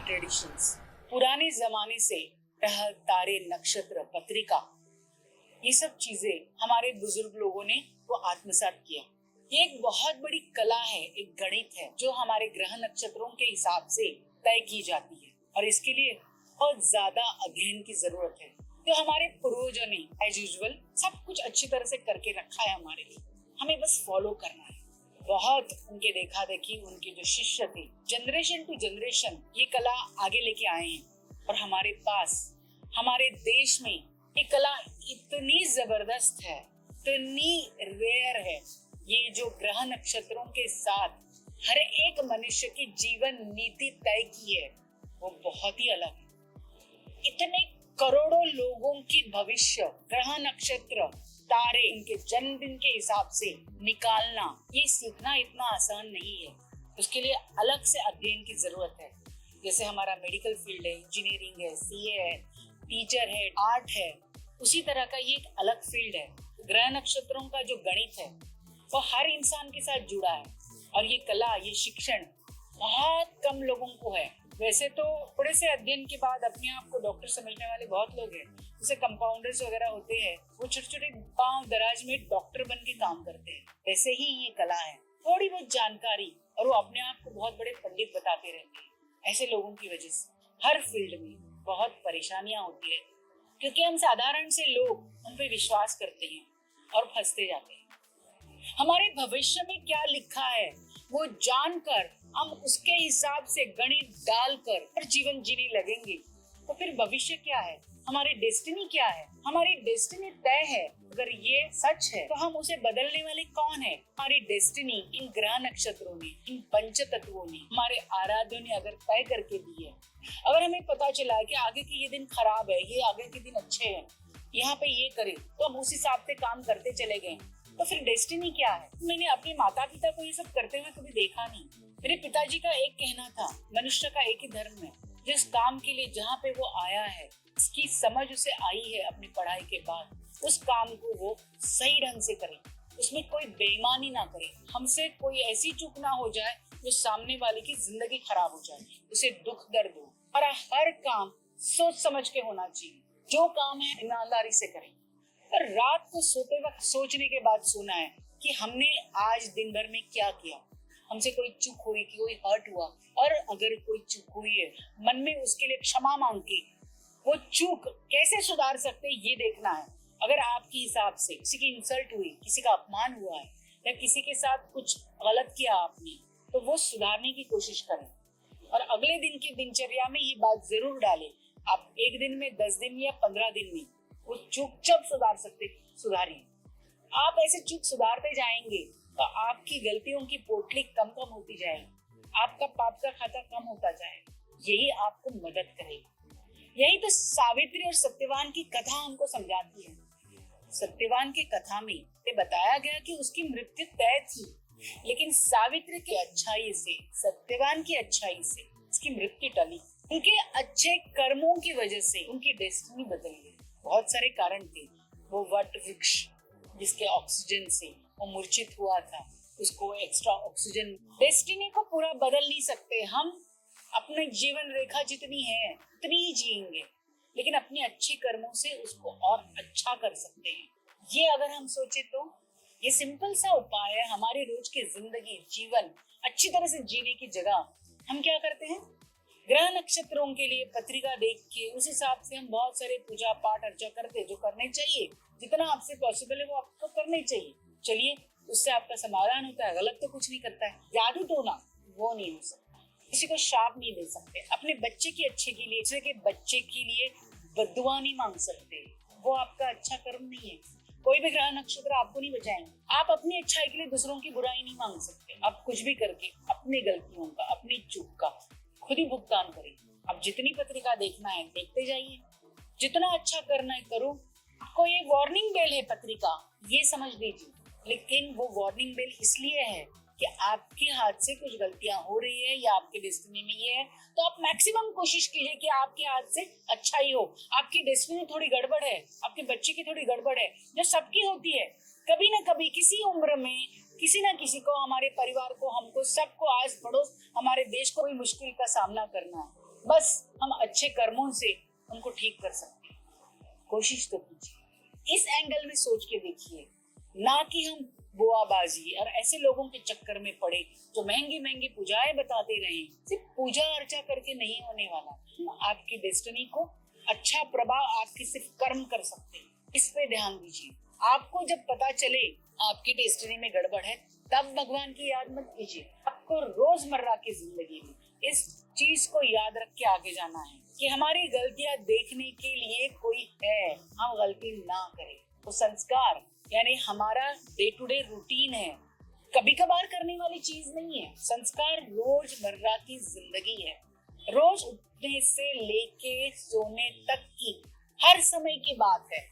Traditions, पुराने जमाने से ग्रह, तारे, नक्षत्र, पत्रिका, ये सब चीजें हमारे बुजुर्ग लोगों ने वो आत्मसात किया। ये एक बहुत बड़ी कला है, एक गणित है जो हमारे ग्रह नक्षत्रों के हिसाब से तय की जाती है और इसके लिए बहुत ज्यादा अध्ययन की जरूरत है। तो हमारे पूर्वजों ने एज यूजुअल सब कुछ अच्छी तरह से करके रखा है हमारे लिए, हमें बस फॉलो करना है। बहुत उनके देखा देखी उनके जो शिष्य थे जनरेशन टू जनरेशन ये कला आगे लेके आए हैं और हमारे पास हमारे देश में ये कला इतनी जबरदस्त है, इतनी रेयर है। ये जो ग्रह नक्षत्रों के साथ हर एक मनुष्य की जीवन नीति तय की है वो बहुत ही अलग है। इतने करोड़ों लोगों की भविष्य ग्रह नक्षत्र तारे इनके जन्मदिन के हिसाब से निकालना, ये सीखना इतना आसान नहीं है। उसके लिए अलग से अध्ययन की जरूरत है। जैसे हमारा मेडिकल फील्ड है, इंजीनियरिंग है, सीए है, टीचर है, आर्ट है, उसी तरह का ये एक अलग फील्ड है। ग्रह नक्षत्रों का जो गणित है वो हर इंसान के साथ जुड़ा है और ये कला, ये शिक्षण बहुत कम लोगों को है। वैसे तो थोड़े से अध्ययन के बाद अपने आप को डॉक्टर समझने वाले बहुत लोग हैं, जैसे कंपाउंडर्स वगैरह होते हैं, वो छोटे छोटे गांव दराज में डॉक्टर बन के काम करते हैं। वैसे ही ये कला है, थोड़ी बहुत जानकारी और वो अपने आप को बहुत बड़े पंडित बताते रहते हैं। ऐसे लोगों की वजह से हर फील्ड में बहुत परेशानियां होती है क्योंकि हम साधारण से लोग उन पर विश्वास करते हैं और फंसते जाते हैं। हमारे भविष्य में क्या लिखा है वो जानकर हम उसके हिसाब से गणित डालकर और जीवन जीने लगेंगे तो फिर भविष्य क्या है, हमारी डेस्टिनी क्या है? हमारी डेस्टिनी तय है। अगर ये सच है तो हम उसे बदलने वाले कौन है? हमारी डेस्टिनी इन ग्रह नक्षत्रों ने, इन पंच तत्वों ने, हमारे आराध्यों ने अगर तय करके दी है। अगर हमें पता चला कि आगे के ये दिन खराब है, ये आगे के दिन अच्छे हैं, यहाँ पे ये करे तो हम उस हिसाब से काम करते चले गए, तो फिर डेस्टिनी क्या है? मैंने अपने माता पिता को ये सब करते हुए कभी देखा नहीं। मेरे पिताजी का एक कहना था, मनुष्य का एक ही धर्म है, जिस काम के लिए जहाँ पे वो आया है, इसकी समझ उसे आई है अपनी पढ़ाई के बाद, उस काम को वो सही ढंग से करे, उसमें कोई बेईमानी ना करे, हमसे कोई ऐसी चूक ना हो जाए जो सामने वाले की जिंदगी खराब हो जाए, उसे दुख दर्द हो। और हर काम सोच समझ के होना चाहिए, जो काम है ईमानदारी से करें। पर रात को सोते वक्त सोचने के बाद सोना है कि हमने आज दिन भर में क्या किया, हमसे कोई चूक हुई, कोई हर्ट हुआ, और अगर कोई चूक हुई है मन में उसके लिए क्षमा मांग के वो चूक कैसे सुधार सकते ये देखना है। अगर आपके हिसाब से किसी की इंसल्ट हुई, किसी का अपमान हुआ है या किसी के साथ कुछ गलत किया आपने, तो वो सुधारने की कोशिश करें और अगले दिन की दिनचर्या में ये बात जरूर डालें। आप एक दिन में, 10 दिन या 15 दिन में वो चूक जब सुधार सकते सुधारिए। आप ऐसे चूक सुधारते जाएंगे तो आपकी गलतियों की पोटली कम कम होती जाएगी, आपका पाप का खाता कम होता जाएगा। यही आपको मदद करेगा। यही तो सावित्री और सत्यवान की कथा हमको समझाती है। सत्यवान की कथा में ये बताया गया कि उसकी मृत्यु तय थी, लेकिन सावित्री की अच्छाई से, सत्यवान की अच्छाई से उसकी मृत्यु टली। उनके अच्छे कर्मों की वजह से उनकी डेस्टिनी बदल गई। बहुत सारे कारण थे। वो वट वृक्ष जिसके ऑक्सीजन से वो मूर्छित हुआ था, उसको एक्स्ट्रा ऑक्सीजन। डेस्टिनी को पूरा बदल नहीं सकते हम, अपने जीवन रेखा जितनी है उतनी ही जिएंगे, लेकिन अपने अच्छे कर्मों से उसको और अच्छा कर सकते हैं। ये अगर हम सोचे तो ये सिंपल सा उपाय है। हमारे रोज की जिंदगी, जीवन अच्छी तरह से जीने की जगह हम क्या करते हैं, ग्रह नक्षत्रों के लिए पत्रिका देख के उस हिसाब से हम बहुत सारे पूजा पाठ अर्चा करते, जो करने चाहिए, जितना आपसे पॉसिबल है वो आपको करने चाहिए। चलिए, उससे आपका समाधान होता है, गलत तो कुछ नहीं करता है। जादू टोना वो नहीं हो सकता, किसी को शाप नहीं दे सकते, अपने बच्चे के अच्छे के लिए, दूसरे के बच्चे के लिए बद्दुआ नहीं मांग सकते, वो आपका अच्छा कर्म नहीं है। कोई भी ग्रह नक्षत्र आपको नहीं बचाएंगे। आप अपनी अच्छाई के लिए दूसरों की बुराई नहीं मांग सकते। आप कुछ भी करके अपनी गलतियों का, अपनी चूक का खुद ही भुगतान करें। अब जितनी पत्रिका देखना है देखते जाइए, जितना अच्छा करना है करो। आपको ये वार्निंग बेल है पत्रिका, ये समझ लीजिए, लेकिन वो वार्निंग बेल इसलिए है कि आपके हाथ से कुछ गलतियां हो रही है या आपके डेस्टिनी में ये है, तो आप मैक्सिमम कोशिश कीजिए कि आपके हाथ से अच्छा ही हो। आपकी डेस्टिनी थोड़ी गड़बड़ है, आपके बच्चे की थोड़ी गड़बड़ है, जो सबकी होती है। कभी ना कभी किसी उम्र में किसी ना किसी को, हमारे परिवार को, हमको, सबको, आस पड़ोस, हमारे देश को भी मुश्किल का सामना करना है। बस हम अच्छे कर्मों से उनको ठीक कर सकते हैं। कोशिश तो कीजिए, इस एंगल में सोच के देखिए, ना कि हम बुआबाजी और ऐसे लोगों के चक्कर में पड़े जो महंगी महंगी पूजाएं बताते रहे। सिर्फ पूजा अर्चा करके नहीं होने वाला। आपकी डेस्टिनी को अच्छा प्रभाव आपके सिर्फ कर्म कर सकते हैं, इस पे ध्यान दीजिए। आपको जब पता चले आपकी डेस्टिनी में गड़बड़ है, तब भगवान की याद मत कीजिए। आपको रोजमर्रा की जिंदगी में इस चीज को याद रख के आगे जाना है कि हमारी गलतियां देखने के लिए कोई है, हम गलती ना करें। तो संस्कार यानी हमारा डे टू डे रूटीन है, कभी कभार करने वाली चीज नहीं है। संस्कार रोजमर्रा की जिंदगी है, रोज उठने से लेके सोने तक की हर समय की बात है।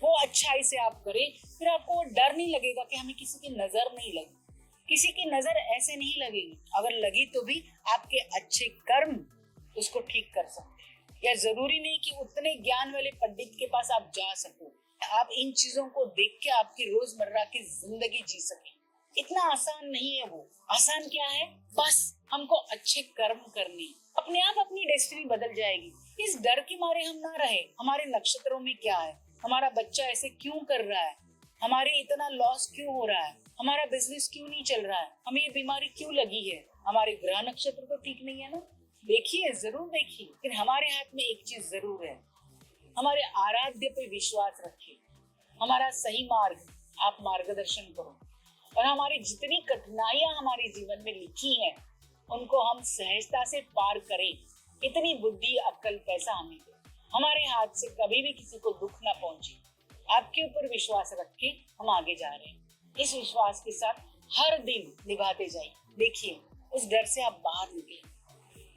वो अच्छाई से आप करें, फिर आपको डर नहीं लगेगा कि हमें किसी की नजर नहीं लगी। किसी की नजर ऐसे नहीं लगेगी, अगर लगी तो भी आपके अच्छे कर्म उसको ठीक कर सकते हैं। या जरूरी नहीं कि उतने ज्ञान वाले पंडित के पास आप जा सको, आप इन चीजों को देख के आपकी रोजमर्रा की जिंदगी जी सके। इतना आसान नहीं है वो। आसान क्या है, बस हमको अच्छे कर्म करने, अपने आप अपनी डेस्टिनी बदल जाएगी। इस डर के मारे हम ना रहे, हमारे नक्षत्रों में क्या है, हमारा बच्चा ऐसे क्यों कर रहा है, हमारे इतना लॉस क्यों हो रहा है, हमारा बिजनेस क्यों नहीं चल रहा है, हमें ये बीमारी क्यों लगी है, हमारे ग्रह नक्षत्र तो ठीक नहीं है ना। देखिए, जरूर देखिए, लेकिन हमारे हाथ में एक चीज जरूर है, हमारे आराध्य पे विश्वास रखिए। हमारा सही मार्ग आप मार्गदर्शन करो, और हमारी जितनी कठिनाइयां हमारे जीवन में लिखी हैं उनको हम सहजता से पार करें। इतनी बुद्धि अक्ल पैसा हमें दे, हमारे हाथ से कभी भी किसी को दुख ना पहुंचे। आपके ऊपर विश्वास रख के हम आगे जा रहे हैं। इस विश्वास के साथ हर दिन निभाते जाइए। देखिए, उस डर से आप बाहर निकले।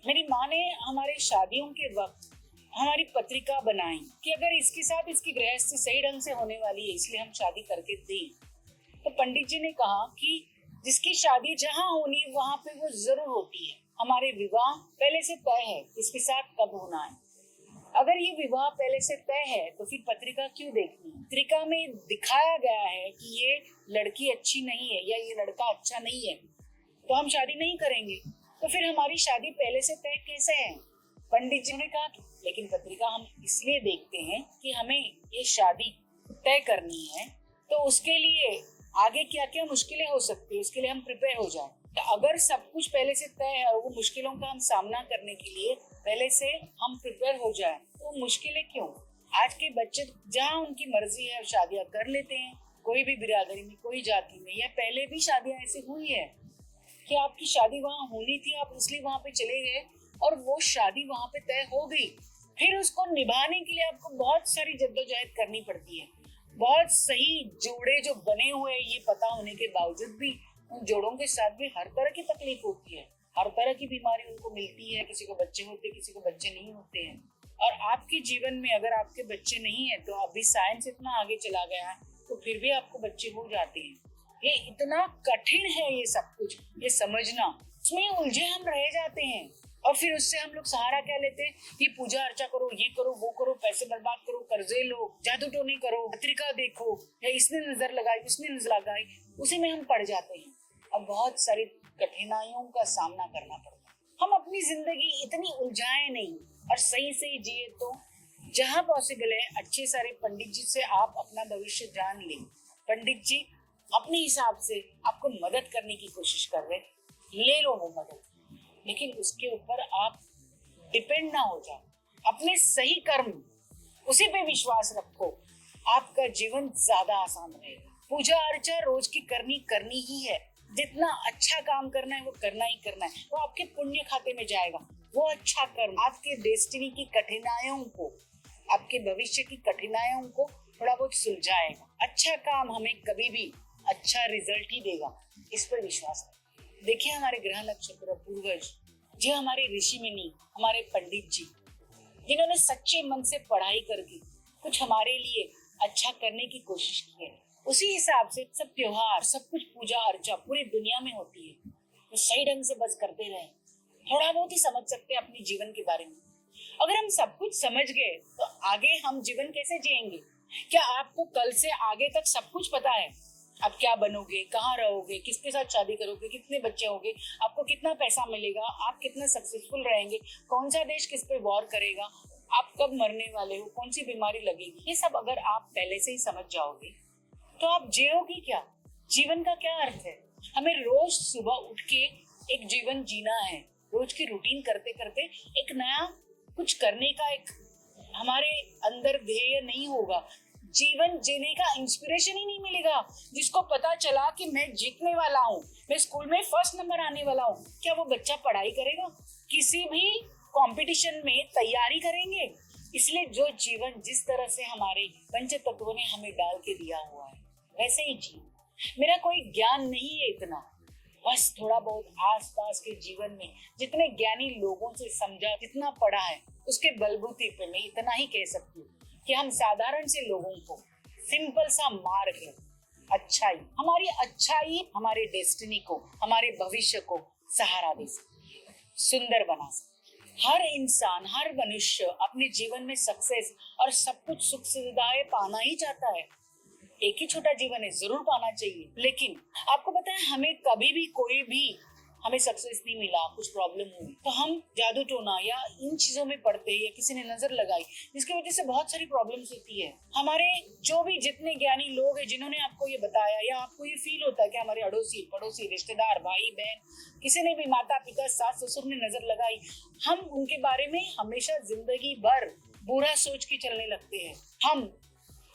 मेरी माँ ने हमारे शादियों के वक्त हमारी पत्रिका बनाई कि अगर इसके साथ इसकी गृहस्थी सही ढंग से होने वाली है, इसलिए हम शादी करके दें। तो पंडित जी ने कहा कि जिसकी शादी जहाँ होनी है वहां पे वो जरूर होती है। हमारे विवाह पहले से तय है, इसके साथ कब होना है। अगर ये विवाह पहले से तय है तो फिर पत्रिका क्यों देखनी है। पत्रिका में दिखाया गया है कि ये लड़की अच्छी नहीं है या ये लड़का अच्छा नहीं है, तो हम शादी नहीं करेंगे। तो फिर हमारी शादी पहले से तय कैसे है। पंडित जी ने कहा लेकिन पत्रिका हम इसलिए देखते हैं कि हमें ये शादी तय करनी है, तो उसके लिए आगे क्या क्या मुश्किलें हो सकती है, उसके लिए हम प्रिपेयर हो जाए। तो अगर सब कुछ पहले से तय है और वो मुश्किलों का हम सामना करने के लिए पहले से हम प्रिपेयर हो जाए, तो मुश्किलें क्यों। आज के बच्चे जहाँ उनकी मर्जी है शादियां कर लेते हैं, कोई भी बिरादरी में, कोई जाति में, या पहले भी शादियां ऐसी हुई है कि आपकी शादी वहां होनी थी, आप इसलिए वहां पे चले गए और वो शादी वहां पे तय हो गई। फिर उसको निभाने के लिए आपको बहुत सारी जद्दोजहद करनी पड़ती है। बहुत सही जोड़े जो बने हुए ये पता होने के बावजूद भी उन जोड़ों के साथ भी हर तरह की तकलीफ होती है, हर तरह की बीमारी उनको मिलती है। किसी को बच्चे होते, किसी को बच्चे नहीं होते हैं। और आपके जीवन में अगर आपके बच्चे नहीं है, तो अभी साइंस इतना आगे चला गया है, तो फिर भी आपको बच्चे हो जाते हैं। ये इतना कठिन है ये सब कुछ, ये समझना, उसमें उलझे हम रह जाते हैं। और फिर उससे हम लोग सहारा क्या लेते हैं, ये पूजा अर्चा करो, ये करो, वो करो, पैसे बर्बाद करो, कर्जे लो, जादू टोनी करो, पत्रिका देखो, या इसने नजर लगाई, उसने नजर लगाई, उसी में हम पड़ जाते हैं और बहुत सारी कठिनाइयों का सामना करना पड़ता है। हम अपनी जिंदगी इतनी उलझाए नहीं और सही से जिए। तो जहाँ पॉसिबल है अच्छे सारे पंडित जी से आप अपना भविष्य जान लें। पंडित जी अपने हिसाब से आपको मदद करने की कोशिश कर रहे, ले लो वो मदद, लेकिन उसके ऊपर आप डिपेंड ना हो जाओ। अपने सही कर्म, उसी पे विश्वास रखो, आपका जीवन ज्यादा आसान रहेगा। पूजा अर्चा रोज की करनी ही है। जितना अच्छा काम करना है वो करना ही करना है, वो आपके पुण्य खाते में जाएगा। वो अच्छा कर्म आपके डेस्टिनी की कठिनाइयों को, आपके भविष्य की कठिनाइयों को थोड़ा बहुत सुलझाएगा। अच्छा काम हमें कभी भी अच्छा रिजल्ट ही देगा, इस पर विश्वास है। देखिए, हमारे ग्रह नक्षत्र पूर्वज, जो हमारे ऋषि मुनि, हमारे पंडित जी, जिन्होंने सच्चे मन से पढ़ाई करके कुछ हमारे लिए अच्छा करने की कोशिश की है, उसी हिसाब से सब त्योहार, सब कुछ पूजा अर्चा पूरी दुनिया में होती है। तो सही ढंग से बस करते रहे, थोड़ा बहुत ही समझ सकते हैं अपने जीवन के बारे में। अगर हम सब कुछ समझ गए तो आगे हम जीवन कैसे जिएंगे। क्या आपको कल से आगे तक सब कुछ पता है? आप क्या बनोगे, कहाँ रहोगे, किसके साथ शादी करोगे, कितने बच्चे होंगे, आपको कितना पैसा मिलेगा, आप कितना सक्सेसफुल रहेंगे, कौन सा देश किस पे वॉर करेगा, आप कब मरने वाले हो, कौन सी बीमारी लगेगी, ये सब अगर आप पहले से ही समझ जाओगे तो आप जियोगे क्या? जीवन का क्या अर्थ है? हमें रोज सुबह उठ के एक जीवन जीना है। रोज की रूटीन करते करते एक नया कुछ करने का एक हमारे अंदर ध्येय नहीं होगा, जीवन जीने का इंस्पिरेशन ही नहीं मिलेगा। जिसको पता चला कि मैं जीतने वाला हूँ, मैं स्कूल में फर्स्ट नंबर आने वाला हूँ, क्या वो बच्चा पढ़ाई करेगा? किसी भी कंपटीशन में तैयारी करेंगे? इसलिए जो जीवन जिस तरह से हमारे पंच तत्वों ने हमें डाल के दिया हुआ है वैसे ही जी। मेरा कोई ज्ञान नहीं है इतना, बस थोड़ा बहुत आसपास के जीवन में जितने ज्ञानी लोगों से समझा, जितना पढ़ा है, उसके बलबूते पे मैं इतना ही कह सकती हूँ कि हम साधारण से लोगों को सिंपल सा मार्ग है, अच्छाई, हमारी अच्छाई हमारे डेस्टिनी को, हमारे भविष्य को सहारा दे सकती है, सुंदर बना सकती है। हर इंसान, हर मनुष्य अपने जीवन में सक्सेस और सब कुछ सुख सुविधाएं पाना ही चाहता है। एक ही छोटा जीवन है, जरूर पाना चाहिए, लेकिन आपको पता है हमें कभी भी कोई भी हमें सक्सेस नहीं मिला, कुछ प्रॉब्लम हुई तो हम जादू टोना या इन चीजों में पड़ते हैं या किसी ने नजर लगाई, जिसकी वजह से बहुत सारी प्रॉब्लम्स होती है। हमारे जो भी जितने ज्ञानी लोग हैं जिन्होंने आपको ये बताया या आपको ये फील होता है कि हमारे अड़ोसी पड़ोसी रिश्तेदार भाई बहन किसी ने भी माता पिता सास ससुर ने नजर लगाई, हम उनके बारे में हमेशा जिंदगी भर बुरा सोच के चलने लगते हैं। हम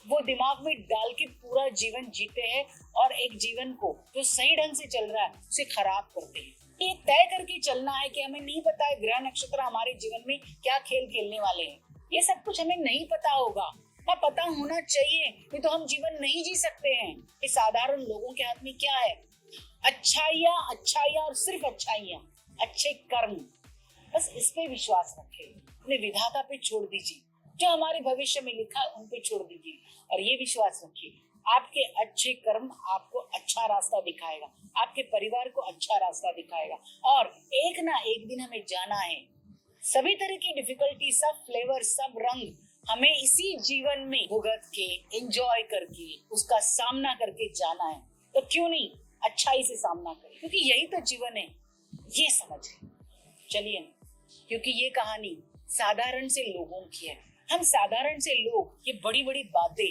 वो दिमाग में डाल के पूरा जीवन जीते हैं और एक जीवन को जो सही ढंग से चल रहा है उसे खराब करते हैं। ये तय करके चलना है कि हमें नहीं पता है ग्रह नक्षत्र हमारे जीवन में क्या खेल खेलने वाले हैं, ये सब कुछ हमें नहीं पता होगा ना, पता होना चाहिए, नहीं तो हम जीवन नहीं जी सकते हैं। ये साधारण लोगों के हाथ में क्या है? अच्छाइयाँ अच्छाइयाँ और सिर्फ अच्छाइयाँ, अच्छे कर्म, बस इस पे विश्वास रखें, अपने विधाता पे छोड़ दीजिए, जो हमारे भविष्य में लिखा है उन पे छोड़ दीजिए और ये विश्वास रखिए आपके अच्छे कर्म आपको अच्छा रास्ता दिखाएगा, आपके परिवार को अच्छा रास्ता दिखाएगा और एक ना एक दिन हमें जाना है। सभी तरह की डिफिकल्टी, सब फ्लेवर, सब रंग हमें इसी जीवन में भुगत के, एंजॉय करके, उसका सामना करके जाना है। तो क्यों नहीं अच्छाई से सामना करें, क्योंकि यही तो जीवन है, ये समझ चलिए ना, क्योंकि ये कहानी साधारण से लोगों की है। हम साधारण से लोग ये बड़ी बड़ी बातें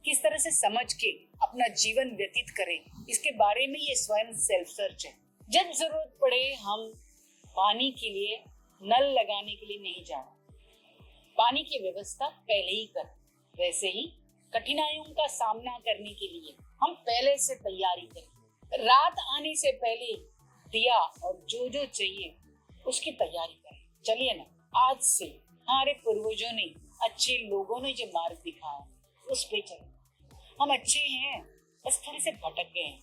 किस तरह से समझ के अपना जीवन व्यतीत करें, इसके बारे में ये स्वयं सेल्फ सर्च है। जब जरूरत पड़े हम पानी के लिए नल लगाने के लिए नहीं जाना, पानी की व्यवस्था पहले ही करें। वैसे ही कठिनाइयों का सामना करने के लिए हम पहले से तैयारी करें, रात आने से पहले दिया और जो जो चाहिए उसकी तैयारी करें। चलिए ना, आज से हमारे पूर्वजों ने, अच्छे लोगों ने जो मार्ग दिखाया उस पे चलें। हम अच्छे हैं, बस थोड़े से भटक गए हैं,